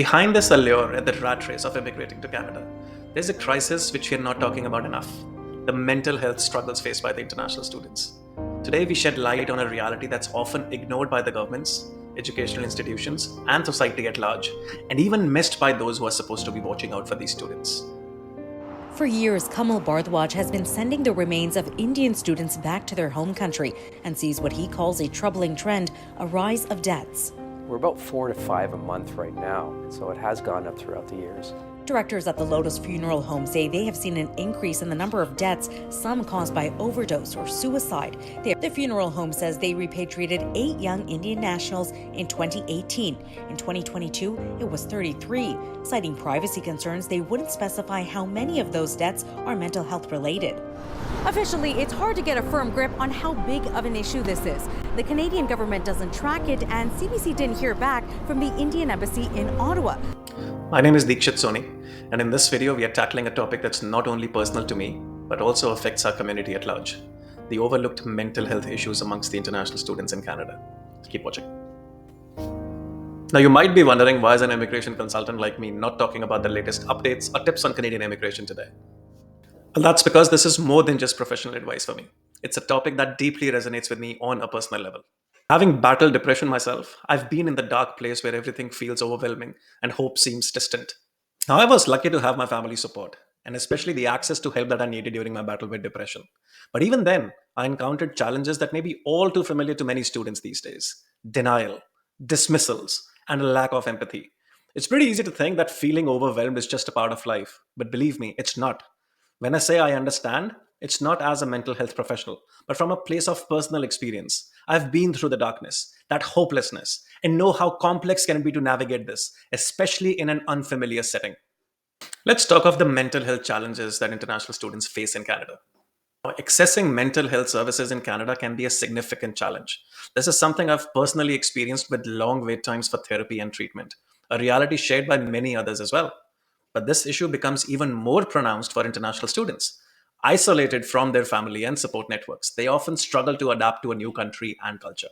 Behind this allure and the rat race of immigrating to Canada, there's a crisis which we are not talking about enough: the mental health struggles faced by the international students. Today, we shed light on a reality that's often ignored by the governments, educational institutions, and society at large, and even missed by those who are supposed to be watching out for these students. For years, Kamal Bardwaj has been sending the remains of Indian students back to their home country and sees what he calls a troubling trend: a rise of deaths. We're about 4 to 5 a month right now, so it has gone up throughout the years. Directors at the Lotus Funeral Home say they have seen an increase in the number of deaths, some caused by overdose or suicide. The funeral home says they repatriated 8 young Indian nationals in 2018. In 2022, it was 33. Citing privacy concerns, they wouldn't specify how many of those deaths are mental health related. Officially, it's hard to get a firm grip on how big of an issue this is. The Canadian government doesn't track it, and CBC didn't hear back from the Indian Embassy in Ottawa. My name is Dikshit Soni, and in this video, we are tackling a topic that's not only personal to me, but also affects our community at large: the overlooked mental health issues amongst the international students in Canada. Keep watching. Now, you might be wondering, why is an immigration consultant like me not talking about the latest updates or tips on Canadian immigration today? Well, that's because this is more than just professional advice for me. It's a topic that deeply resonates with me on a personal level. Having battled depression myself, I've been in the dark place where everything feels overwhelming and hope seems distant. Now, I was lucky to have my family support, and especially the access to help that I needed during my battle with depression. But even then, I encountered challenges that may be all too familiar to many students these days: denial, dismissals, and a lack of empathy. It's pretty easy to think that feeling overwhelmed is just a part of life, but believe me, it's not. When I say I understand, it's not as a mental health professional, but from a place of personal experience. I've been through the darkness, that hopelessness, and know how complex can it be to navigate this, especially in an unfamiliar setting. Let's talk of the mental health challenges that international students face in Canada. Now, accessing mental health services in Canada can be a significant challenge. This is something I've personally experienced, with long wait times for therapy and treatment, a reality shared by many others as well. But this issue becomes even more pronounced for international students. Isolated from their family and support networks, they often struggle to adapt to a new country and culture.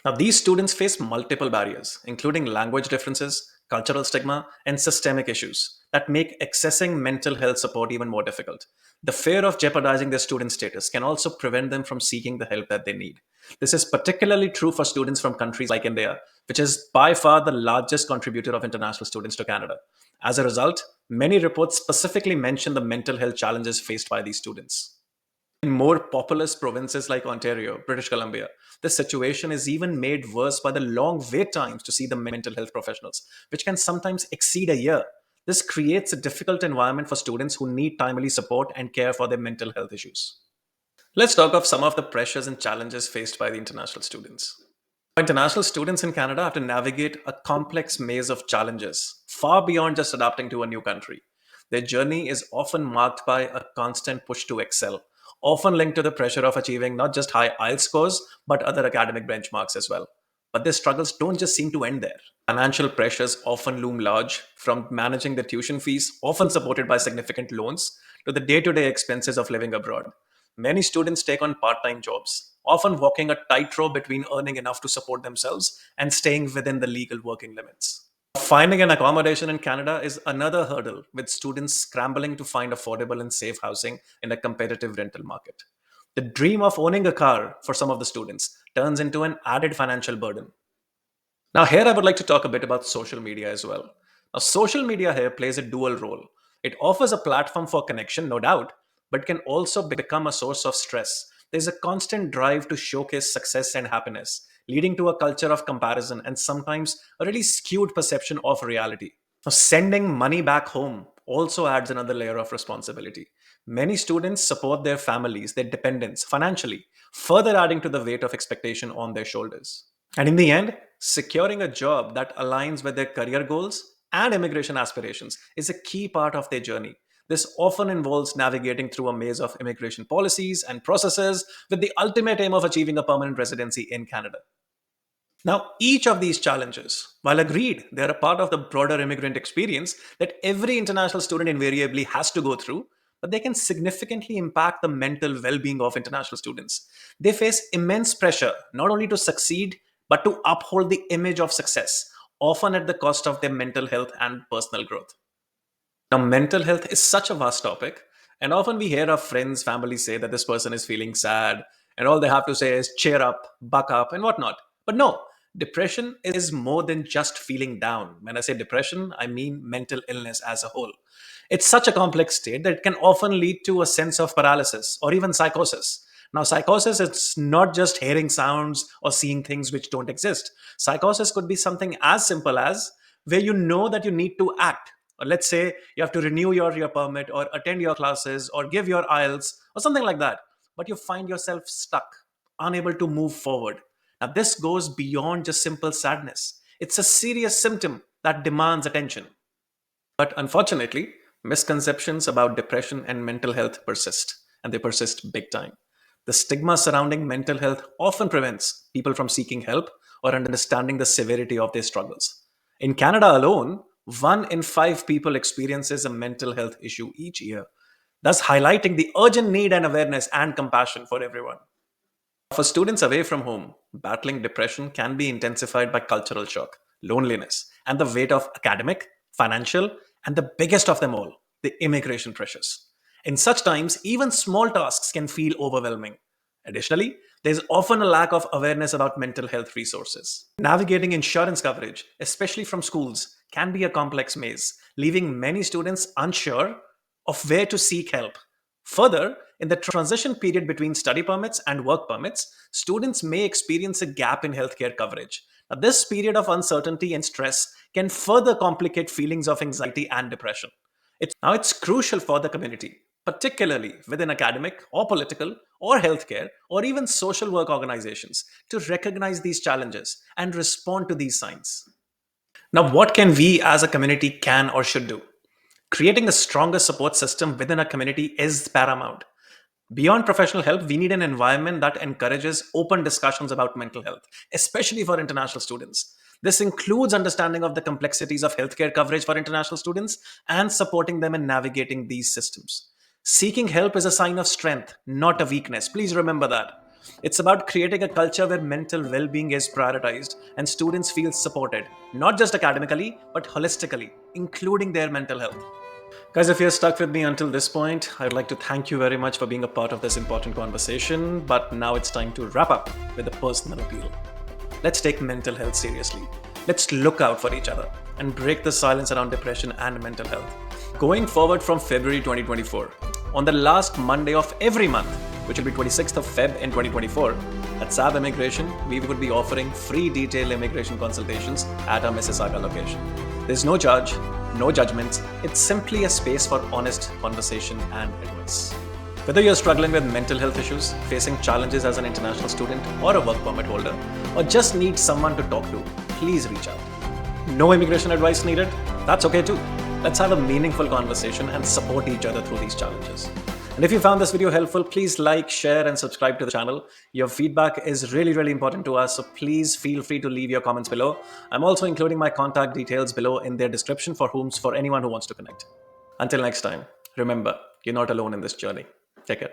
Now, these students face multiple barriers, including language differences, cultural stigma, and systemic issues that make accessing mental health support even more difficult. The fear of jeopardizing their student status can also prevent them from seeking the help that they need. This is particularly true for students from countries like India, which is by far the largest contributor of international students to Canada. As a result, many reports specifically mention the mental health challenges faced by these students. In more populous provinces like Ontario, British Columbia, this situation is even made worse by the long wait times to see the mental health professionals, which can sometimes exceed a year. This creates a difficult environment for students who need timely support and care for their mental health issues. Let's talk of some of the pressures and challenges faced by the international students. International students in Canada have to navigate a complex maze of challenges, far beyond just adapting to a new country. Their journey is often marked by a constant push to excel, often linked to the pressure of achieving not just high IELTS scores, but other academic benchmarks as well. But their struggles don't just seem to end there. Financial pressures often loom large, from managing the tuition fees, often supported by significant loans, to the day-to-day expenses of living abroad. Many students take on part-time jobs, often walking a tightrope between earning enough to support themselves and staying within the legal working limits. Finding an accommodation in Canada is another hurdle, with students scrambling to find affordable and safe housing in a competitive rental market. The dream of owning a car for some of the students turns into an added financial burden. Now, here I would like to talk a bit about social media as well. Now, social media here plays a dual role. It offers a platform for connection, no doubt, but can also become a source of stress. There's a constant drive to showcase success and happiness, leading to a culture of comparison and sometimes a really skewed perception of reality. Now, sending money back home also adds another layer of responsibility. Many students support their families, their dependents, financially, further adding to the weight of expectation on their shoulders. And in the end, securing a job that aligns with their career goals and immigration aspirations is a key part of their journey. This often involves navigating through a maze of immigration policies and processes, with the ultimate aim of achieving a permanent residency in Canada. Now, each of these challenges, while agreed, they are a part of the broader immigrant experience that every international student invariably has to go through, but they can significantly impact the mental well being of international students. They face immense pressure not only to succeed, but to uphold the image of success, often at the cost of their mental health and personal growth. Now, mental health is such a vast topic, and often we hear our friends, family say that this person is feeling sad, and all they have to say is cheer up, buck up, and whatnot. But no, depression is more than just feeling down. When I say depression, I mean mental illness as a whole. It's such a complex state that it can often lead to a sense of paralysis or even psychosis. Now, psychosis is not just hearing sounds or seeing things which don't exist. Psychosis could be something as simple as where you know that you need to act. Or let's say you have to renew your permit or attend your classes or give your IELTS or something like that. But you find yourself stuck, unable to move forward. Now, this goes beyond just simple sadness. It's a serious symptom that demands attention. But unfortunately, misconceptions about depression and mental health persist, and they persist big time. The stigma surrounding mental health often prevents people from seeking help or understanding the severity of their struggles. In Canada alone, 1 in 5 people experiences a mental health issue each year, thus highlighting the urgent need and awareness and compassion for everyone. For students away from home, battling depression can be intensified by cultural shock, loneliness, and the weight of academic, financial, and the biggest of them all, the immigration pressures. In such times, even small tasks can feel overwhelming. Additionally, there's often a lack of awareness about mental health resources. Navigating insurance coverage, especially from schools, can be a complex maze, leaving many students unsure of where to seek help. Further, in the transition period between study permits and work permits, students may experience a gap in healthcare coverage. Now, this period of uncertainty and stress can further complicate feelings of anxiety and depression. It's crucial for the community, particularly within academic or political or healthcare or even social work organizations, to recognize these challenges and respond to these signs. Now, what can we as a community can or should do? Creating a stronger support system within a community is paramount. Beyond professional help, we need an environment that encourages open discussions about mental health, especially for international students. This includes understanding of the complexities of healthcare coverage for international students and supporting them in navigating these systems. Seeking help is a sign of strength, not a weakness. Please remember that. It's about creating a culture where mental well being is prioritized and students feel supported, not just academically, but holistically, including their mental health. Guys, if you're stuck with me until this point, I'd like to thank you very much for being a part of this important conversation. But now it's time to wrap up with a personal appeal. Let's take mental health seriously. Let's look out for each other and break the silence around depression and mental health. Going forward from February 2024, on the last Monday of every month, which will be 26th of Feb in 2024, at SAAB Immigration, we would be offering free detailed immigration consultations at our Mississauga location. There's no charge, no judgments. It's simply a space for honest conversation and advice. Whether you're struggling with mental health issues, facing challenges as an international student or a work permit holder, or just need someone to talk to, please reach out. No immigration advice needed? That's okay too. Let's have a meaningful conversation and support each other through these challenges. And if you found this video helpful, please like, share, and subscribe to the channel. Your feedback is really, really important to us, so please feel free to leave your comments below. I'm also including my contact details below in their description for anyone who wants to connect. Until next time, remember, you're not alone in this journey. Take care.